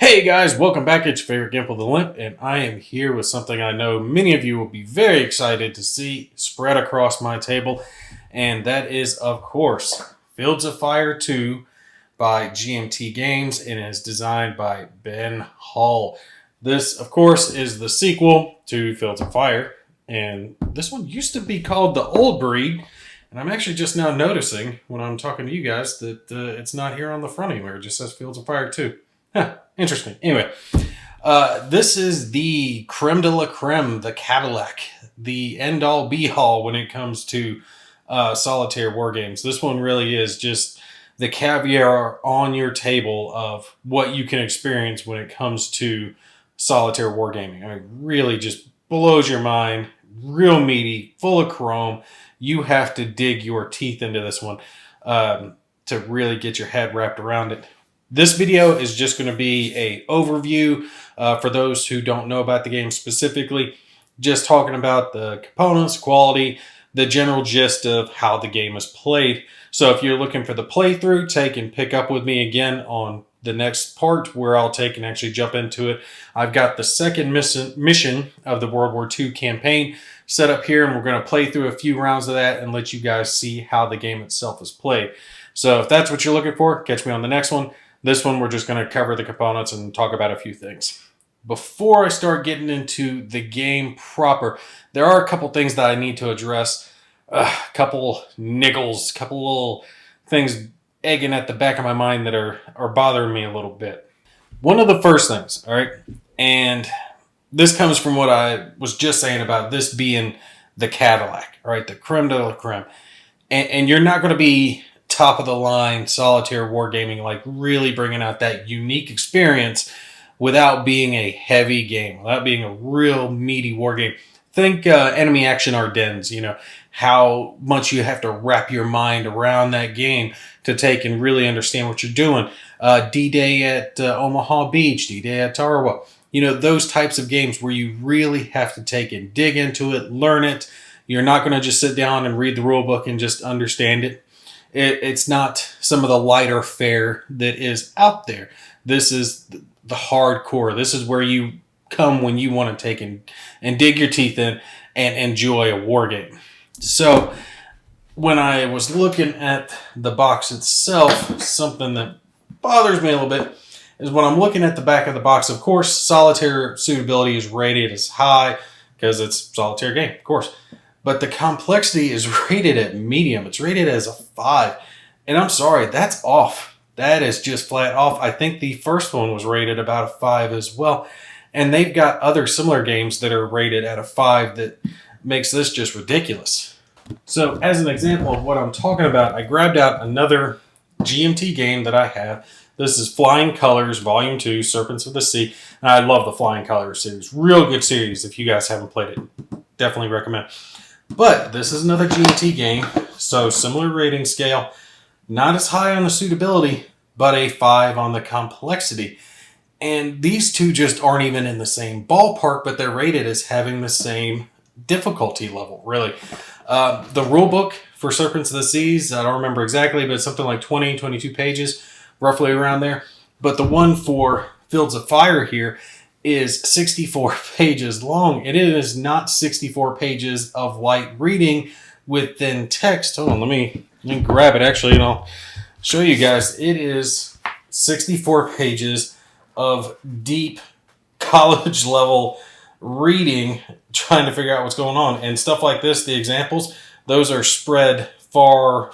Hey guys, welcome back. It's your favorite Gimp with the Limp, and I am here with something I know many of you will be very excited to see spread across my table, and that is, of course, Fields of Fire 2 by GMT Games, and is designed by Ben Hall. This, of course, is the sequel to Fields of Fire, and this one used to be called The Old Breed, and I'm actually just now noticing when I'm talking to you guys that it's not here on the front anywhere. It just says Fields of Fire 2. Huh, interesting. Anyway, this is the creme de la creme, the Cadillac, the end-all be-all when it comes to solitaire war games. This one really is just the caviar on your table of what you can experience when it comes to solitaire wargaming. I mean, really just blows your mind. Real meaty, full of chrome. You have to dig your teeth into this one to really get your head wrapped around it. This video is just going to be an overview for those who don't know about the game specifically, just talking about the components, quality, the general gist of how the game is played. So if you're looking for the playthrough, take and pick up with me again on the next part where I'll take and actually jump into it. I've got the second mission of the World War II campaign set up here, and we're going to play through a few rounds of that and let you guys see how the game itself is played. So if that's what you're looking for, catch me on the next one. This one, we're just going to cover the components and talk about a few things. Before I start getting into the game proper, there are a couple things that I need to address. A couple niggles, couple little things egging at the back of my mind that are bothering me a little bit. One of the first things, all right, and this comes from what I was just saying about this being the Cadillac, all right, the creme de la creme. And you're not going to be top of the line solitaire wargaming, like really bringing out that unique experience without being a heavy game, without being a real meaty war game. Think Enemy Action Ardennes, you know, how much you have to wrap your mind around that game to take and really understand what you're doing. D-Day at Omaha Beach, D-Day at Tarawa. You know, those types of games where you really have to take and dig into it, learn it. You're not going to just sit down and read the rule book and just understand it. It's not some of the lighter fare that is out there. This is the hardcore. This is where you come when you want to take and dig your teeth in and enjoy a war game. So when I was looking at the box itself, something that bothers me a little bit is when I'm looking at the back of the box. Of course, solitaire suitability is rated as high because it's a solitaire game, of course. But the complexity is rated at medium. It's rated as a 5. And I'm sorry, that's off. That is just flat off. I think the first one was rated about a 5 as well. And they've got other similar games that are rated at a 5 that makes this just ridiculous. So as an example of what I'm talking about, I grabbed out another GMT game that I have. This is Flying Colors Volume 2, Serpents of the Sea. And I love the Flying Colors series. Real good series if you guys haven't played it. Definitely recommend. But this is another GMT game, so similar rating scale. Not as high on the suitability, but a 5 on the complexity. And these two just aren't even in the same ballpark, but they're rated as having the same difficulty level, really. The rule book for Serpents of the Seas, I don't remember exactly, but it's something like 20, 22 pages, roughly around there. But the one for Fields of Fire here is 64 pages long. It is not 64 pages of light reading with thin text. Hold on, let me grab it actually, and I'll show you guys. It is 64 pages of deep college level reading, trying to figure out what's going on. And stuff like this, the examples, those are spread far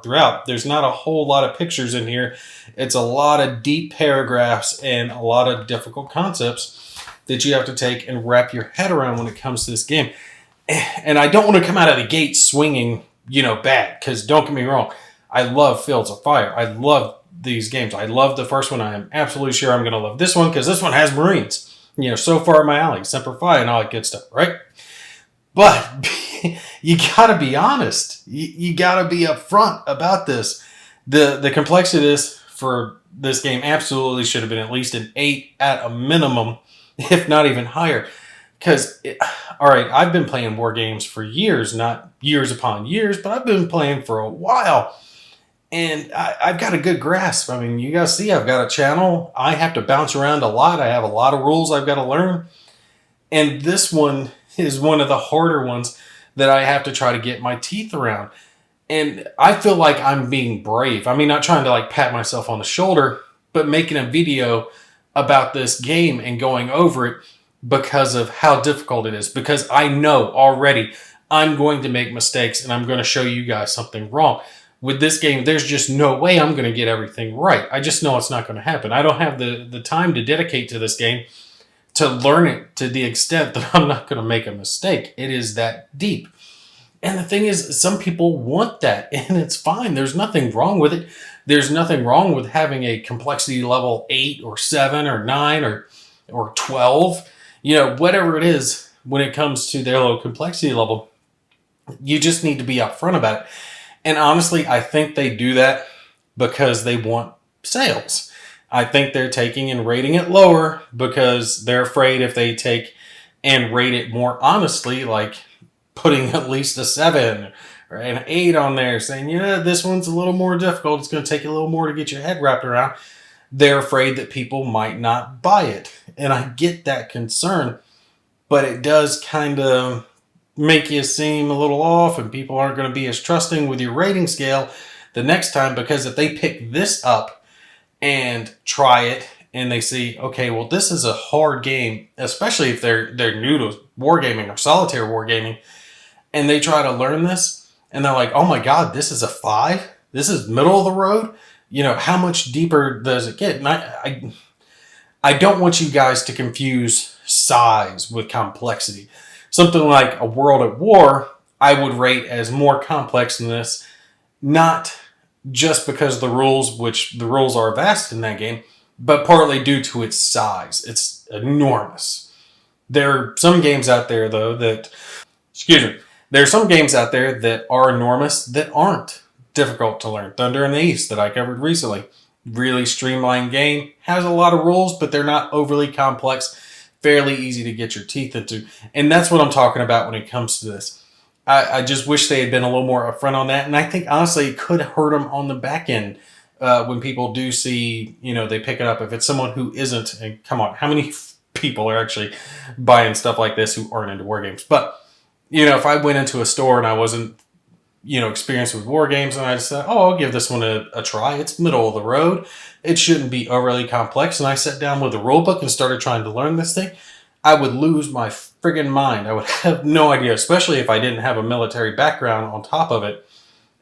throughout. There's not a whole lot of pictures in here. It's a lot of deep paragraphs and a lot of difficult concepts that you have to take and wrap your head around when it comes to this game. And I don't want to come out of the gate swinging, you know, bad, because don't get me wrong, I love Fields of Fire. I love these games. I love the first one. I am absolutely sure I'm going to love this one because this one has Marines. You know, so far in my alley, Semper Fi and all that good stuff, right? But you gotta be honest. You gotta be upfront about this. The complexity of this for this game absolutely should have been at least an 8 at a minimum, if not even higher. Because, all right, I've been playing war games for years, not years upon years, but I've been playing for a while. And I've got a good grasp. I mean, you guys see I've got a channel. I have to bounce around a lot. I have a lot of rules I've got to learn. And this one is one of the harder ones that I have to try to get my teeth around. And I feel like I'm being brave. I mean, not trying to like pat myself on the shoulder, but making a video about this game and going over it because of how difficult it is. Because I know already I'm going to make mistakes and I'm going to show you guys something wrong. With this game, there's just no way I'm going to get everything right. I just know it's not going to happen. I don't have the time to dedicate to this game to learn it to the extent that I'm not going to make a mistake. It is that deep. And the thing is, some people want that, and it's fine. There's nothing wrong with it. There's nothing wrong with having a complexity level 8 or 7 or 9 or 12. You know, whatever it is when it comes to their low complexity level. You just need to be upfront about it. And honestly, I think they do that because they want sales. I think they're taking and rating it lower because they're afraid if they take and rate it more honestly, like putting at least a 7 or an 8 on there, saying, yeah, this one's a little more difficult. It's going to take you a little more to get your head wrapped around. They're afraid that people might not buy it. And I get that concern, but it does kind of make you seem a little off, and people aren't going to be as trusting with your rating scale the next time, because if they pick this up and try it and they see, okay, well, this is a hard game, especially if they're new to wargaming or solitaire wargaming, and they try to learn this and they're like, oh my God, this is a 5? This is middle of the road? You know, how much deeper does it get? And I don't want you guys to confuse size with complexity. Something like a World at War, I would rate as more complex than this, not just because of the rules, which the rules are vast in that game, but partly due to its size. It's enormous. There are some games out there, though, that, there are some games out there that are enormous that aren't difficult to learn. Thunder in the East, that I covered recently. Really streamlined game, has a lot of rules, but they're not overly complex. Fairly easy to get your teeth into. And that's what I'm talking about when it comes to this. I just wish they had been a little more upfront on that. And I think, honestly, it could hurt them on the back end when people do see, you know, they pick it up. If it's someone who isn't, and come on, how many people are actually buying stuff like this who aren't into war games? But, you know, if I went into a store and I wasn't, you know, experienced with war games, and I just said, oh, I'll give this one a try. It's middle of the road. It shouldn't be overly complex. And I sat down with the rule book and started trying to learn this thing, I would lose my friggin' mind. I would have no idea, especially if I didn't have a military background on top of it.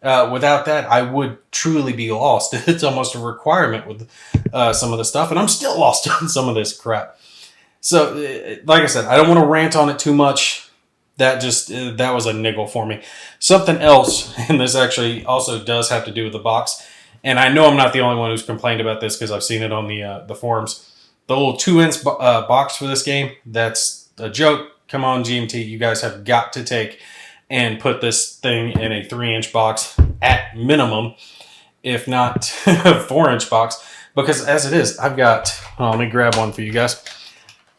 Without that, I would truly be lost. It's almost a requirement with some of the stuff, and I'm still lost on some of this crap. So, like I said, I don't want to rant on it too much. That was a niggle for me. Something else, and this actually also does have to do with the box, and I know I'm not the only one who's complained about this because I've seen it on the forums. The little 2-inch box for this game, that's a joke. Come on, GMT, you guys have got to take and put this thing in a 3-inch box at minimum, if not a 4-inch box, because as it is, I've got, let me grab one for you guys.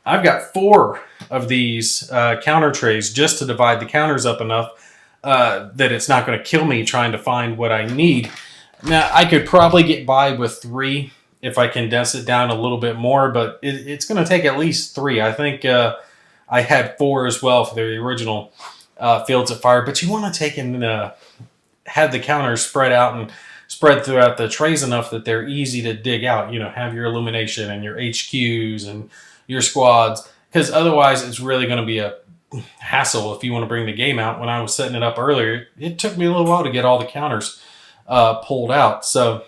I've got 4 of these counter trays just to divide the counters up enough that it's not going to kill me trying to find what I need. Now, I could probably get by with 3 if I condense it down a little bit more, but it's going to take at least 3. I think I had 4 as well for the original Fields of Fire, but you want to take and have the counters spread out and spread throughout the trays enough that they're easy to dig out. You know, have your illumination and your HQs and your squads, because otherwise it's really going to be a hassle if you want to bring the game out. When I was setting it up earlier, it took me a little while to get all the counters pulled out. So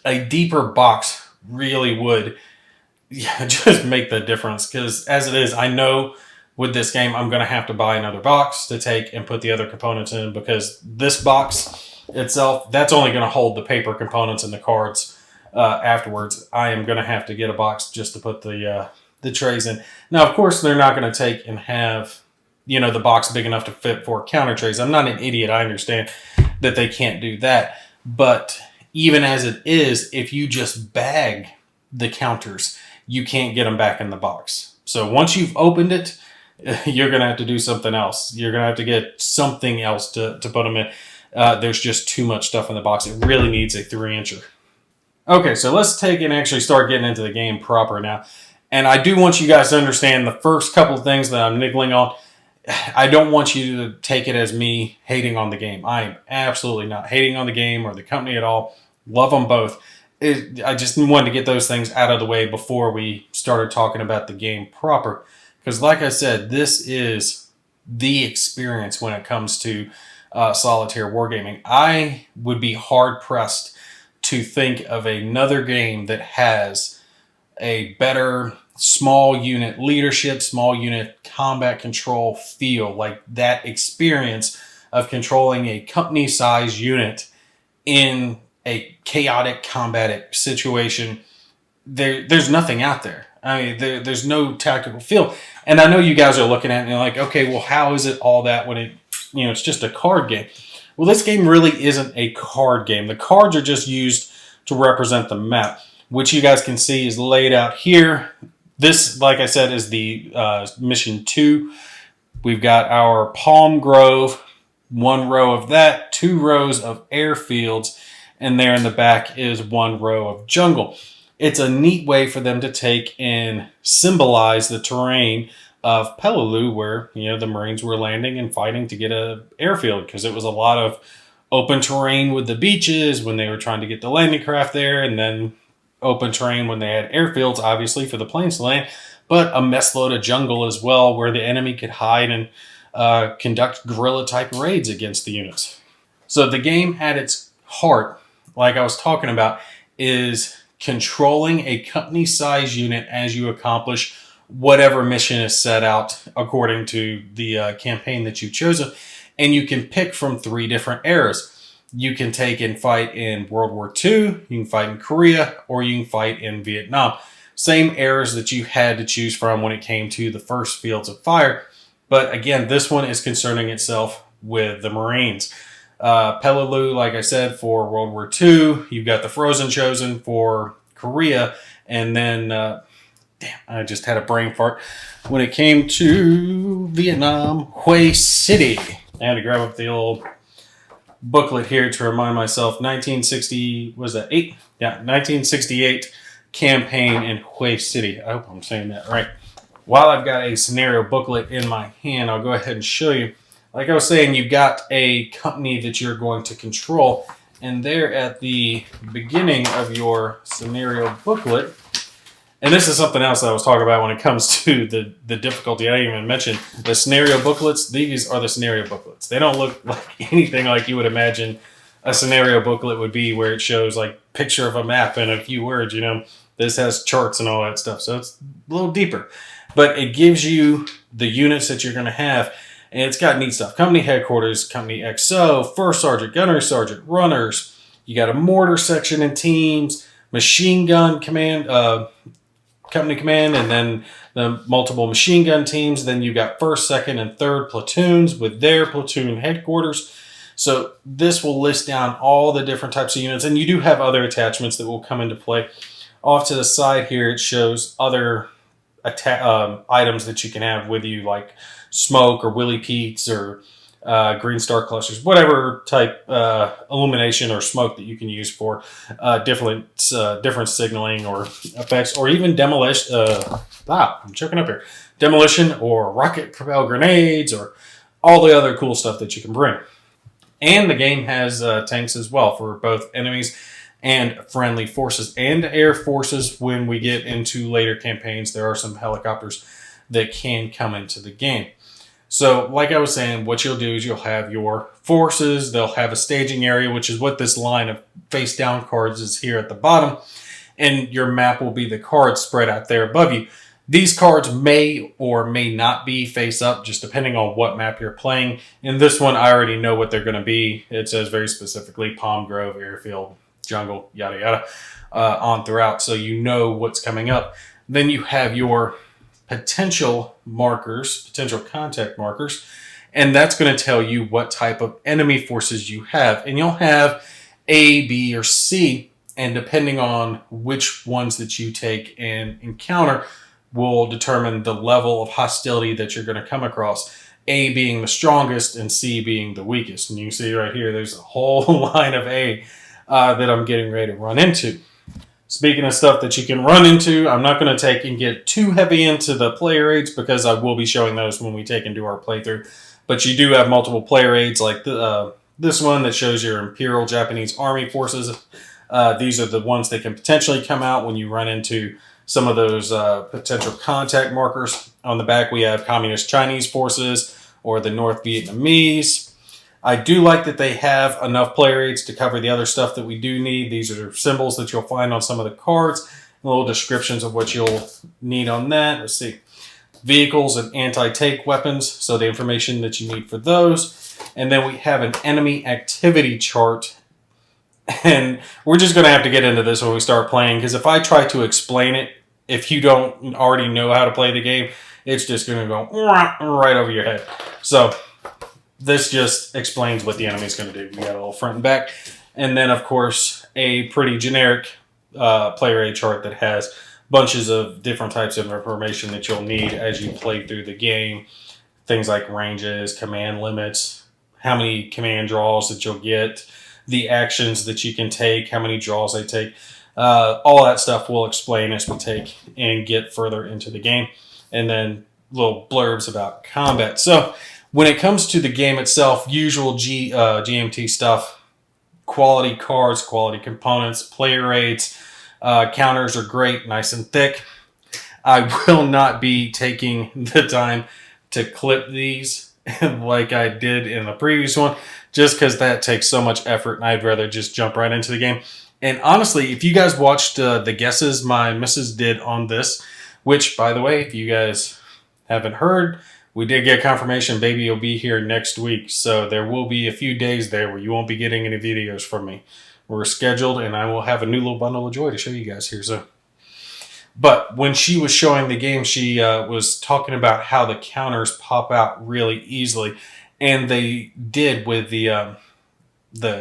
a deeper box really would just make the difference, because as it is, I know with this game I'm going to have to buy another box to take and put the other components in, because this box itself, that's only going to hold the paper components and the cards. Afterwards, I am going to have to get a box just to put the trays in. Now, of course, they're not going to take and have, you know, the box big enough to fit 4 counter trays. I'm not an idiot. I understand that they can't do that. But even as it is, if you just bag the counters, you can't get them back in the box. So once you've opened it, you're going to have to do something else. You're going to have to get something else to put them in. there's just too much stuff in the box. It really needs a 3-incher. Okay, so let's take and actually start getting into the game proper now. And I do want you guys to understand the first couple of things that I'm niggling on. I don't want you to take it as me hating on the game. I am absolutely not hating on the game or the company at all. Love them both. I just wanted to get those things out of the way before we started talking about the game proper. Because like I said, this is the experience when it comes to solitaire wargaming. I would be hard-pressed to think of another game that has a better small unit leadership, small unit combat control feel, like that experience of controlling a company-sized unit in a chaotic combatic situation. There's nothing out there. I mean, there's no tactical feel. And I know you guys are looking at it and you're like, okay, well, how is it all that when it's just a card game? Well, this game really isn't a card game. The cards are just used to represent the map, which you guys can see is laid out here. This, like I said, is the mission 2. We've got our Palm Grove, 1 row of that, 2 rows of airfields, and there in the back is 1 row of jungle. It's a neat way for them to take and symbolize the terrain of Peleliu, where the Marines were landing and fighting to get an airfield, because it was a lot of open terrain with the beaches when they were trying to get the landing craft there, and then open terrain when they had airfields, obviously, for the planes to land, but a mess load of jungle as well, where the enemy could hide and conduct guerrilla-type raids against the units. So the game at its heart, like I was talking about, is controlling a company-sized unit as you accomplish whatever mission is set out according to the campaign that you've chosen. And you can pick from 3 different eras. You can take and fight in World War II, you can fight in Korea, or you can fight in Vietnam. Same eras that you had to choose from when it came to the first Fields of Fire. But again, this one is concerning itself with the Marines. Peleliu, like I said, for World War II. You've got the Frozen Chosen for Korea. And then, damn, I just had a brain fart. When it came to Vietnam, Hue City. I had to grab up the old booklet here to remind myself. 1960, was that 8? Yeah, 1968 campaign in Hue City. I hope I'm saying that right. While I've got a scenario booklet in my hand, I'll go ahead and show you. Like I was saying, you've got a company that you're going to control, and there at the beginning of your scenario booklet, and this is something else that I was talking about when it comes to the difficulty. I didn't even mention the scenario booklets. These are the scenario booklets. They don't look like anything like you would imagine a scenario booklet would be, where it shows like picture of a map and a few words. This has charts and all that stuff, so it's a little deeper. But it gives you the units that you're going to have. And it's got neat stuff. Company headquarters, company XO, first sergeant, gunnery sergeant, runners. You got a mortar section and teams, machine gun command, company command, and then the multiple machine gun teams. Then you've got first, second, and third platoons with their platoon headquarters. So this will list down all the different types of units. And you do have other attachments that will come into play. Off to the side here, it shows other items that you can have with you, like smoke or Willie Pete's or green star clusters, whatever type illumination or smoke that you can use for different signaling or effects, or even demolition. I'm choking up here. Demolition or rocket propelled grenades, or all the other cool stuff that you can bring. And the game has tanks as well for both enemies and friendly forces and air forces. When we get into later campaigns, there are some helicopters that can come into the game. So like I was saying, what you'll do is you'll have your forces. They'll have a staging area, which is what this line of face down cards is here at the bottom. And your map will be the cards spread out there above you. These cards may or may not be face up, just depending on what map you're playing. In this one, I already know what they're going to be. It says very specifically Palm Grove, Airfield, Jungle, yada yada, on throughout, so you know what's coming up. Then you have your potential markers, potential contact markers, and that's going to tell you what type of enemy forces you have. And you'll have A, B, or C, and depending on which ones that you take and encounter will determine the level of hostility that you're going to come across. A being the strongest and C being the weakest. And you can see right here, there's a whole line of A that I'm getting ready to run into. Speaking of stuff that you can run into, I'm not going to take and get too heavy into the player aids because I will be showing those when we take and do our playthrough. But you do have multiple player aids like this one that shows your Imperial Japanese Army forces. These are the ones that can potentially come out when you run into some of those potential contact markers. On the back, we have Communist Chinese forces or the North Vietnamese. I do like that they have enough player aids to cover the other stuff that we do need. These are symbols that you'll find on some of the cards, little descriptions of what you'll need on that. Let's see. Vehicles and anti-tank weapons, so the information that you need for those. And then we have an enemy activity chart. And we're just going to have to get into this when we start playing, because if I try to explain it, if you don't already know how to play the game, it's just going to go right over your head. So this just explains what the enemy's going to do. We got a little front and back. And then, of course, a pretty generic player aid chart that has bunches of different types of information that you'll need as you play through the game. Things like ranges, command limits, how many command draws that you'll get, the actions that you can take, how many draws they take. All that stuff we'll explain as we take and get further into the game. And then little blurbs about combat. So when it comes to the game itself, usual GMT stuff, quality cards, quality components, player aids, counters are great, nice and thick. I will not be taking the time to clip these like I did in the previous one, just because that takes so much effort, and I'd rather just jump right into the game. And honestly, if you guys watched the guesses my missus did on this, which, by the way, if you guys haven't heard, we did get confirmation baby will be here next week. So there will be a few days there where you won't be getting any videos from me. We're scheduled, and I will have a new little bundle of joy to show you guys here soon. But when she was showing the game, she was talking about how the counters pop out really easily. And they did with the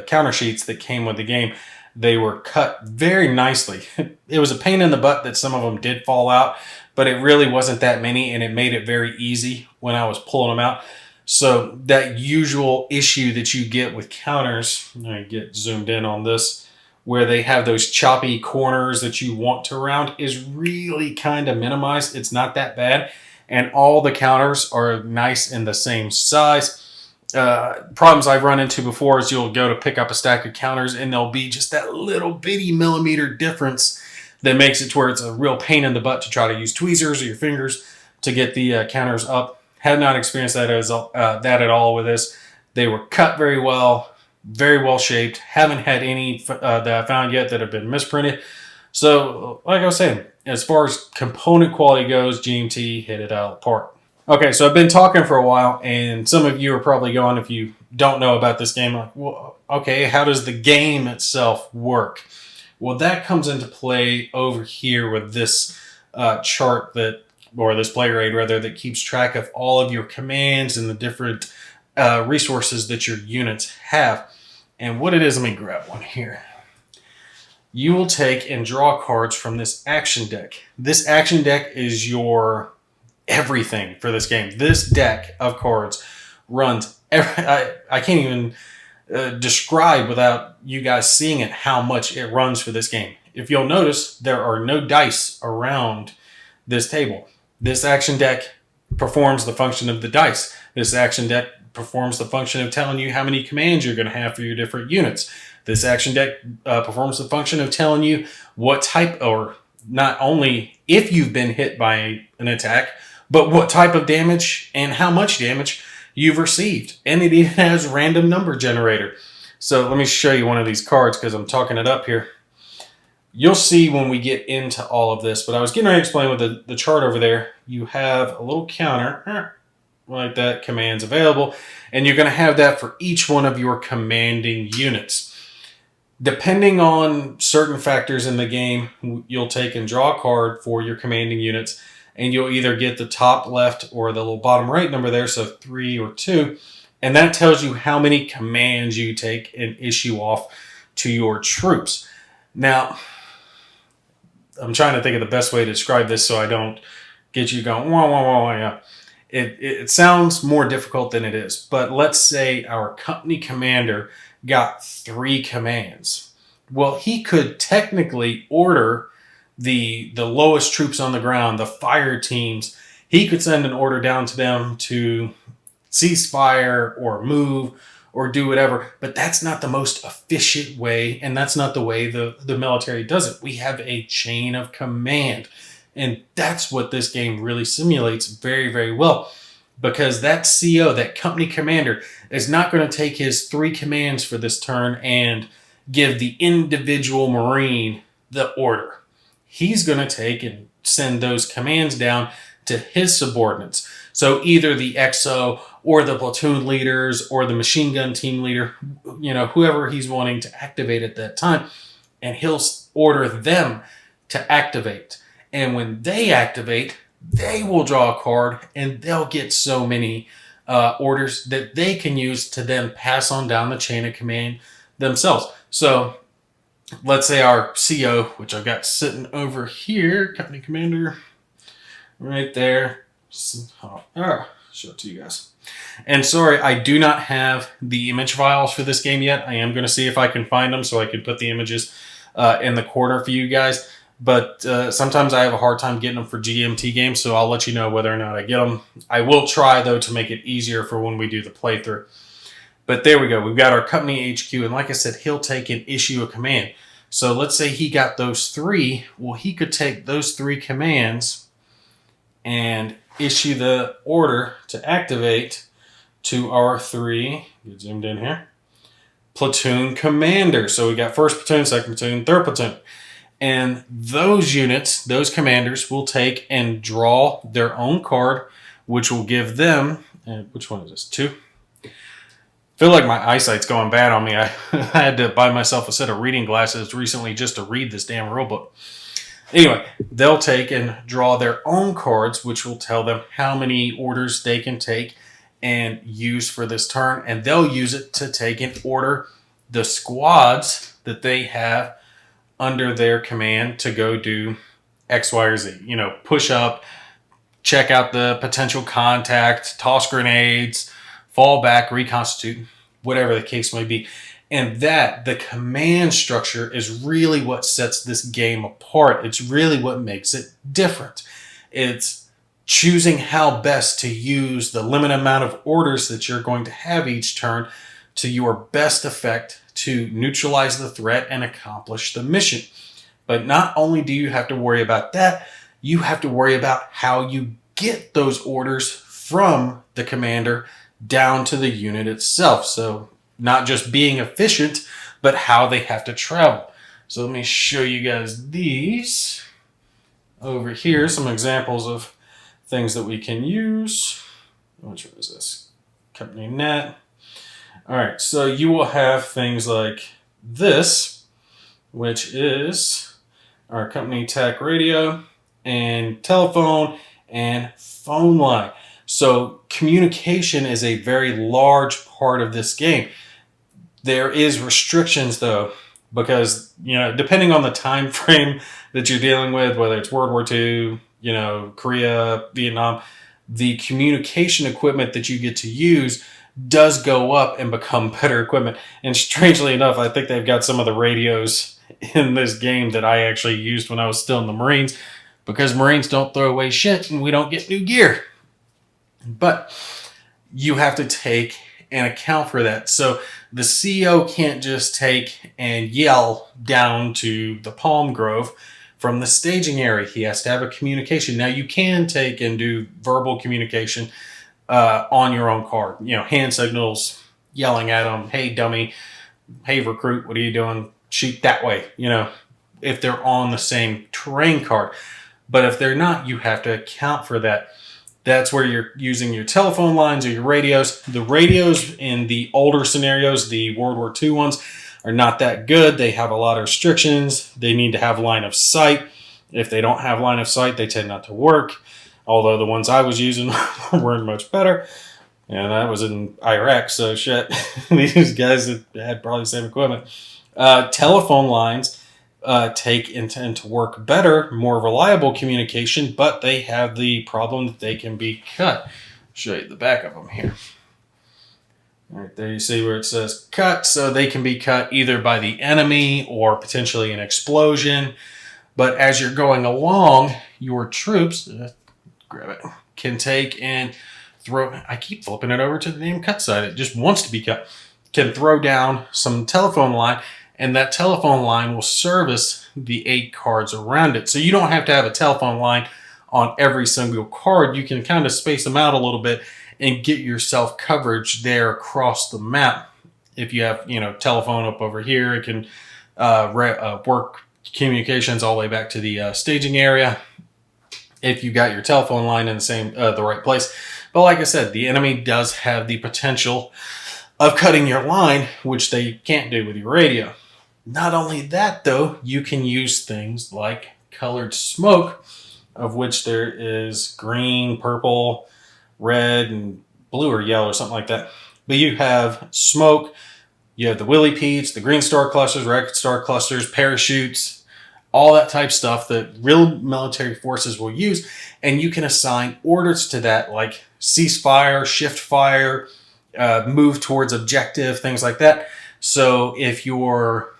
counter sheets that came with the game. They were cut very nicely. It was a pain in the butt that some of them did fall out, but it really wasn't that many, and it made it very easy when I was pulling them out. So that usual issue that you get with counters, I get zoomed in on this, where they have those choppy corners that you want to round, is really kind of minimized. It's not that bad, and all the counters are nice in the same size. Problems I've run into before is you'll go to pick up a stack of counters and there'll be just that little bitty millimeter difference that makes it to where it's a real pain in the butt to try to use tweezers or your fingers to get the counters up. Have not experienced that at all with this. They were cut very well shaped. Haven't had any that I found yet that have been misprinted. So, like I was saying, as far as component quality goes, GMT hit it out of the park. Okay, so I've been talking for a while, and some of you are probably going, if you don't know about this game, like, well, okay, how does the game itself work? Well, that comes into play over here with this chart or this player aid rather, that keeps track of all of your commands and the different resources that your units have. And what it is, let me grab one here. You will take and draw cards from this action deck. This action deck is your everything for this game. This deck of cards runs I can't even describe without you guys seeing it how much it runs for this game. If you'll notice, there are no dice around this table. This action deck performs the function of the dice. This action deck performs the function of telling you how many commands you're going to have for your different units. This action deck performs the function of telling you what type, or not only if you've been hit by an attack, but what type of damage and how much damage you've received. And it even has random number generator. So let me show you one of these cards because I'm talking it up here. You'll see when we get into all of this, but I was getting ready to explain with the chart over there. You have a little counter like that, commands available, and you're going to have that for each one of your commanding units. Depending on certain factors in the game, you'll take and draw a card for your commanding units, and you'll either get the top left or the little bottom right number there, so 3 or 2, and that tells you how many commands you take and issue off to your troops. Now, I'm trying to think of the best way to describe this so I don't get you going, wah, wah, wah, wah, yeah. It sounds more difficult than it is, but let's say our company commander got 3 commands. Well, he could technically order the lowest troops on the ground, the fire teams. He could send an order down to them to cease fire or move or do whatever, but that's not the most efficient way, and that's not the way the military does it. We have a chain of command, and that's what this game really simulates very, very well, because that CO, that company commander, is not going to take his 3 commands for this turn and give the individual Marine the order. He's going to take and send those commands down to his subordinates. So either the XO or the platoon leaders or the machine gun team leader, whoever he's wanting to activate at that time, and he'll order them to activate. And when they activate, they will draw a card and they'll get so many orders that they can use to then pass on down the chain of command themselves. So let's say our CO, which I've got sitting over here, company commander, right there. Show it to you guys. And sorry, I do not have the image files for this game yet. I am going to see if I can find them so I can put the images in the corner for you guys. But sometimes I have a hard time getting them for GMT games, so I'll let you know whether or not I get them. I will try, though, to make it easier for when we do the playthrough. But there we go. We've got our company HQ, and like I said, he'll take and issue a command. So let's say he got those 3. Well, he could take those 3 commands and issue the order to activate to our 3, get zoomed in here, platoon commander. So we got 1st platoon, 2nd platoon, 3rd platoon. And those units, those commanders, will take and draw their own card, which will give them, which one is this, 2? I feel like my eyesight's going bad on me. I had to buy myself a set of reading glasses recently just to read this damn rulebook. Anyway, they'll take and draw their own cards, which will tell them how many orders they can take and use for this turn. And they'll use it to take and order the squads that they have under their command to go do X, Y, or Z. Push up, check out the potential contact, toss grenades, fall back, reconstitute, whatever the case may be. And the command structure is really what sets this game apart. It's really what makes it different. It's choosing how best to use the limited amount of orders that you're going to have each turn to your best effect to neutralize the threat and accomplish the mission. But not only do you have to worry about that, you have to worry about how you get those orders from the commander down to the unit itself. So not just being efficient, but how they have to travel. So let me show you guys these over here, some examples of things that we can use. Which one is this? Company net. All right, so you will have things like this, which is our company TAC radio and telephone and phone line. So communication is a very large part of this game. There is restrictions, though, because, depending on the time frame that you're dealing with, whether it's World War II, Korea, Vietnam, the communication equipment that you get to use does go up and become better equipment. And strangely enough, I think they've got some of the radios in this game that I actually used when I was still in the Marines, because Marines don't throw away shit and we don't get new gear. But you have to take and account for that. So the CO can't just take and yell down to the Palm Grove from the staging area. He has to have a communication. Now, you can take and do verbal communication on your own card. Hand signals, yelling at them, hey, dummy, hey, recruit, what are you doing? Shoot that way, if they're on the same terrain card. But if they're not, you have to account for that. That's where you're using your telephone lines or your radios. The radios in the older scenarios, the World War II ones, are not that good. They have a lot of restrictions. They need to have line of sight. If they don't have line of sight, they tend not to work. Although the ones I was using weren't much better. And that was in Iraq, so shit. These guys had probably the same equipment. Telephone lines tend to work better, more reliable communication, but they have the problem that they can be cut. show you the back of them here. Right there you see where it says cut, so they can be cut either by the enemy or potentially an explosion. But as you're going along, your troops, grab it, can take and throw, I keep flipping it over to the damn cut side, it just wants to be cut, can throw down some telephone line, and that telephone line will service the 8 cards around it. So you don't have to have a telephone line on every single card. You can kind of space them out a little bit and get yourself coverage there across the map. If you have, telephone up over here, it can work communications all the way back to the staging area if you got your telephone line in the right place. But like I said, the enemy does have the potential of cutting your line, which they can't do with your radio. Not only that, though, you can use things like colored smoke, of which there is green, purple, red, and blue or yellow or something like that. But you have smoke, you have the Willy Pete's, the green star clusters, red star clusters, parachutes, all that type stuff that real military forces will use. And you can assign orders to that, like ceasefire, shift fire, move towards objective, things like that. So if your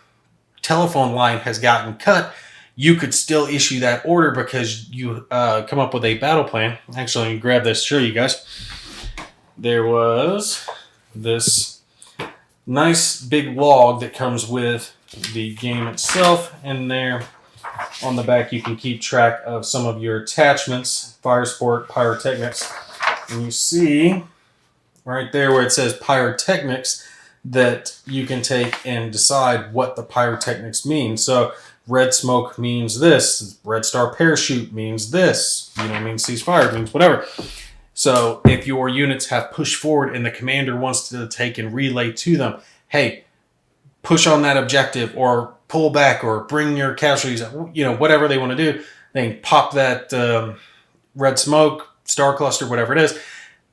telephone line has gotten cut, you could still issue that order because you come up with a battle plan. Actually, let me grab this to show you guys. There was this nice big log that comes with the game itself, and there on the back you can keep track of some of your attachments, fire sport, pyrotechnics. And you see right there where it says pyrotechnics that you can take and decide what the pyrotechnics mean. So red smoke means this, red star parachute means this, means ceasefire, means whatever. So if your units have pushed forward and the commander wants to take and relay to them, hey, push on that objective or pull back or bring your casualties, whatever they want to do, they can pop that red smoke, star cluster, whatever it is,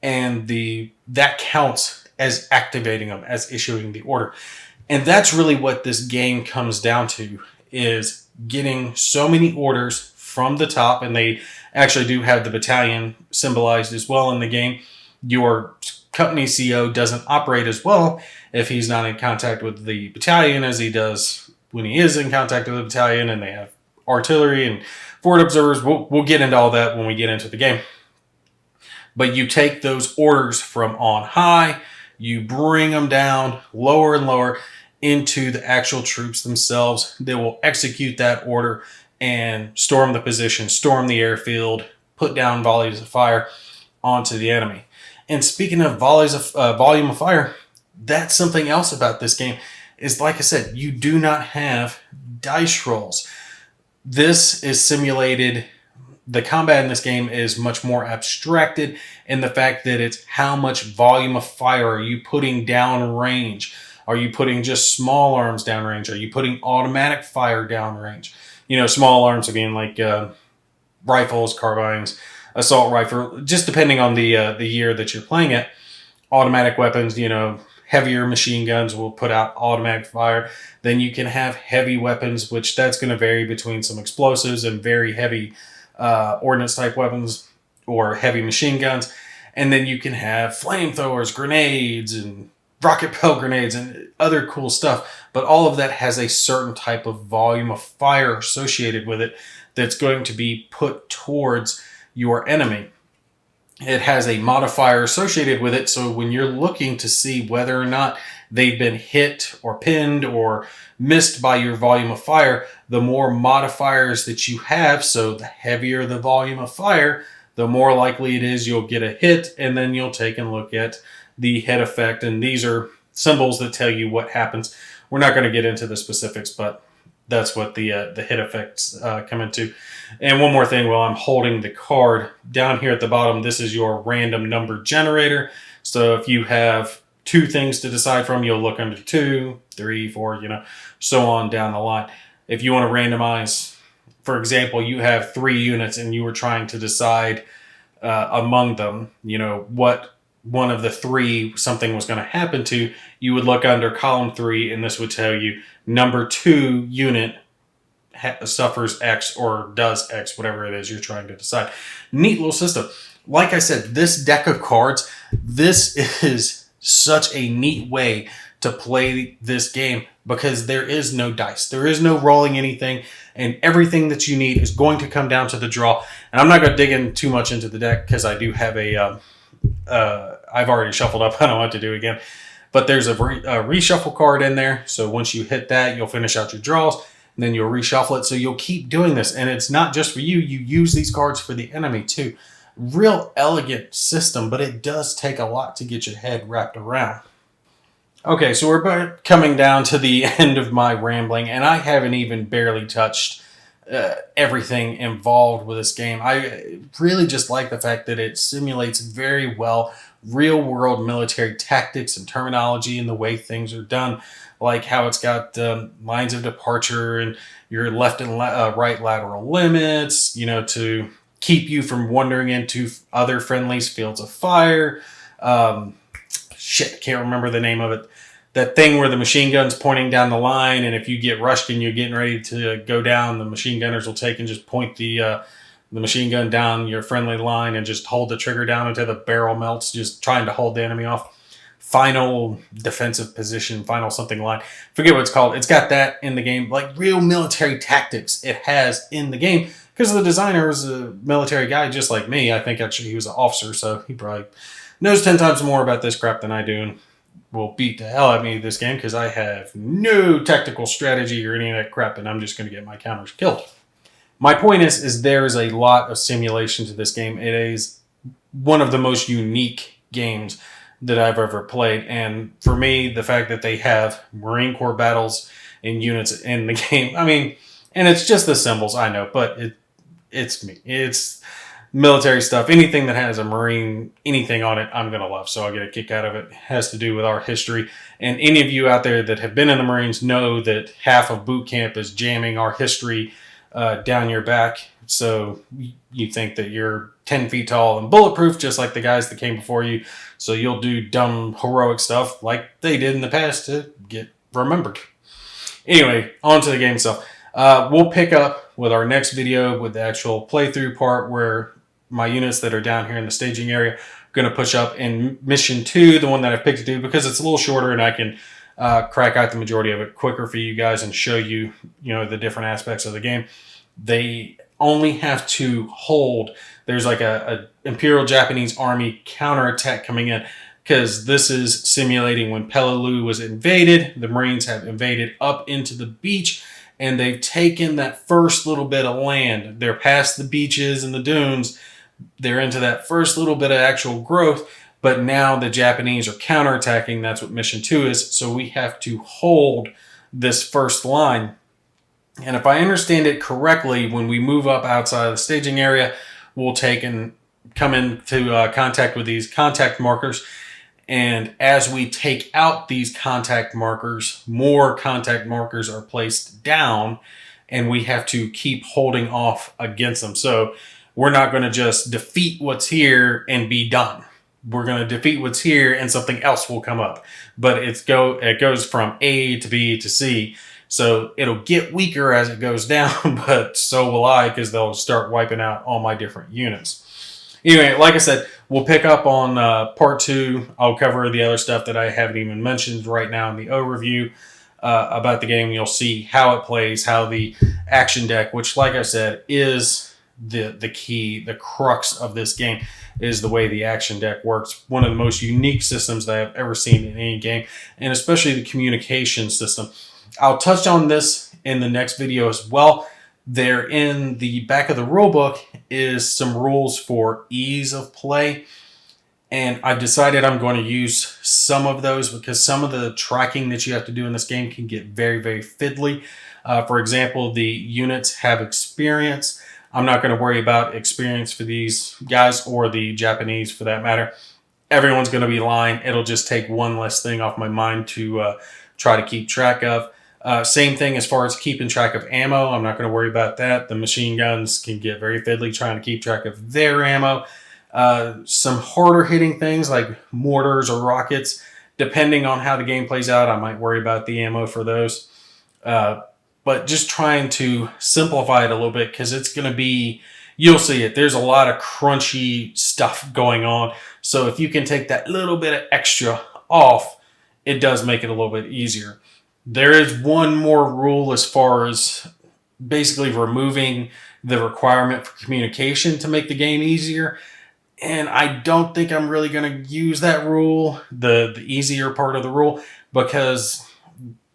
and that counts as activating them, as issuing the order. And that's really what this game comes down to, is getting so many orders from the top, and they actually do have the battalion symbolized as well in the game. Your company CO doesn't operate as well if he's not in contact with the battalion as he does when he is in contact with the battalion, and they have artillery and forward observers. We'll get into all that when we get into the game. But you take those orders from on high, you bring them down lower and lower into the actual troops themselves. They will execute that order and storm the position, storm the airfield, put down volleys of fire onto the enemy. And speaking of volleys of volume of fire, that's something else about this game, is like I said, you do not have dice rolls. This is simulated. The combat in this game is much more abstracted in the fact that it's how much volume of fire are you putting down range. Are you putting just small arms downrange? Are you putting automatic fire downrange? Small arms being like rifles, carbines, assault rifle, just depending on the year that you're playing at. Automatic weapons, heavier machine guns will put out automatic fire. Then you can have heavy weapons, which that's going to vary between some explosives and very heavy ordnance type weapons or heavy machine guns. And then you can have flamethrowers, grenades, and rocket propelled grenades and other cool stuff. But all of that has a certain type of volume of fire associated with it that's going to be put towards your enemy. It has a modifier associated with it, so when you're looking to see whether or not they've been hit or pinned or missed by your volume of fire, the more modifiers that you have, so the heavier the volume of fire, the more likely it is you'll get a hit, and then you'll take and look at the hit effect. And these are symbols that tell you what happens. We're not going to get into the specifics, but that's what the hit effects come into. And one more thing, while I'm holding the card, down here at the bottom, this is your random number generator. So if you have 2 things to decide from, you'll look under 2, 3, 4, so on down the line. If you want to randomize, for example, you have 3 units and you were trying to decide among them, what one of the 3 something was going to happen to, you would look under column 3, and this would tell you number 2 unit suffers X or does X, whatever it is you're trying to decide. Neat little system. like I said, this deck of cards, this is such a neat way to play this game because there is no dice. There is no rolling anything, and everything that you need is going to come down to the draw. And I'm not going to dig in too much into the deck because I do have I've already shuffled up. I don't know what to do again. But there's a reshuffle card in there. So once you hit that, you'll finish out your draws. And then you'll reshuffle it. So you'll keep doing this. And it's not just for you. You use these cards for the enemy too. Real elegant system, but it does take a lot to get your head wrapped around. Okay, so we're coming down to the end of my rambling, and I haven't even barely touched everything involved with this game. I really just like the fact that it simulates very well real-world military tactics and terminology and the way things are done, like how it's got lines of departure and your left and right lateral limits, to keep you from wandering into other friendlies' fields of fire. Can't remember the name of it. That thing where the machine gun's pointing down the line, and if you get rushed and you're getting ready to go down, the machine gunners will take and just point the machine gun down your friendly line and just hold the trigger down until the barrel melts, just trying to hold the enemy off. Final defensive position, final something line. Forget what it's called. It's got that in the game. Like real military tactics it has in the game. Because the designer was a military guy just like me. I think actually he was an officer, so he probably knows 10 times more about this crap than I do. And will beat the hell out of me this game because I have no tactical strategy or any of that crap, and I'm just going to get my counters killed. My point is there is a lot of simulation to this game. It is one of the most unique games that I've ever played, and for me, the fact that they have Marine Corps battles and units in the game, and it's just the symbols, I know, but it's me. It's military stuff. Anything that has a Marine, anything on it, I'm going to love. So I'll get a kick out of it. It has to do with our history. And any of you out there that have been in the Marines know that half of boot camp is jamming our history down your back. So you think that you're 10 feet tall and bulletproof, just like the guys that came before you. So you'll do dumb, heroic stuff like they did in the past to get remembered. Anyway, on to the game itself. We'll pick up with our next video with the actual playthrough part where my units that are down here in the staging area are going to push up in mission 2, the one that I've picked to do, because it's a little shorter and I can crack out the majority of it quicker for you guys and show you, the different aspects of the game. They only have to hold. There's like a Imperial Japanese Army counterattack coming in because this is simulating when Peleliu was invaded. The Marines have invaded up into the beach and they've taken that first little bit of land. They're past the beaches and the dunes. They're into that first little bit of actual growth, but now the Japanese are counterattacking. That's what mission 2 is. So we have to hold this first line. And if I understand it correctly, when we move up outside of the staging area, we'll take and come into contact with these contact markers. And as we take out these contact markers, more contact markers are placed down, and we have to keep holding off against them. So we're not going to just defeat what's here and be done. We're going to defeat what's here and something else will come up. But it goes from A to B to C. So it'll get weaker as it goes down, but so will I because they'll start wiping out all my different units. Anyway, like I said, we'll pick up on part 2. I'll cover the other stuff that I haven't even mentioned right now in the overview about the game. You'll see how it plays, how the action deck, which like I said, is the key, the crux of this game, is the way the action deck works. One of the most unique systems that I've ever seen in any game, and especially the communication system. I'll touch on this in the next video as well. There in the back of the rulebook is some rules for ease of play. And I've decided I'm going to use some of those because some of the tracking that you have to do in this game can get very, very fiddly. For example, the units have experience. I'm not going to worry about experience for these guys or the Japanese for that matter. Everyone's going to be lying. It'll just take one less thing off my mind to try to keep track of. Same thing as far as keeping track of ammo. I'm not going to worry about that. The machine guns can get very fiddly trying to keep track of their ammo. Some harder hitting things like mortars or rockets, depending on how the game plays out, I might worry about the ammo for those. But just trying to simplify it a little bit because it's going to be you'll see it. There's a lot of crunchy stuff going on. So if you can take that little bit of extra off, it does make it a little bit easier. There is one more rule as far as basically removing the requirement for communication to make the game easier. And I don't think I'm really going to use that rule, the easier part of the rule, because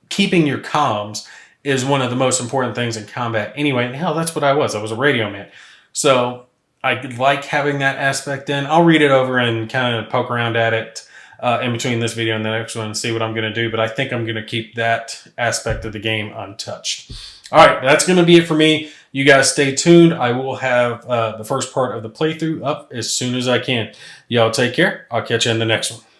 keeping your comms is one of the most important things in combat anyway. And hell, that's what I was. I was a radio man. So I like having that aspect in. I'll read it over and kind of poke around at it in between this video and the next one and see what I'm going to do. But I think I'm going to keep that aspect of the game untouched. All right, that's going to be it for me. You guys stay tuned. I will have the first part of the playthrough up as soon as I can. Y'all take care. I'll catch you in the next one.